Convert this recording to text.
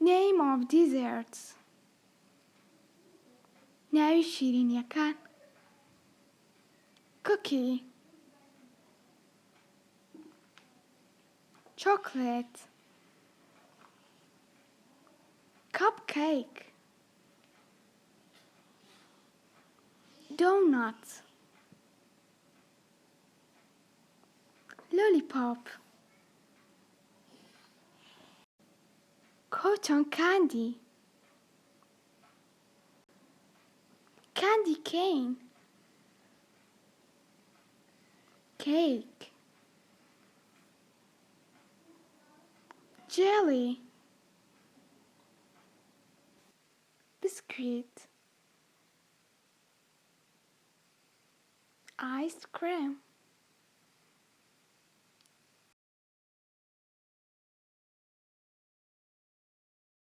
Name of desserts. ناوی شیرینیەکان. Cookie. Chocolate. Cupcake. Donut. Lollipop. Cotton candy. Candy cane. Cake. Jelly. Biscuit. Ice cream.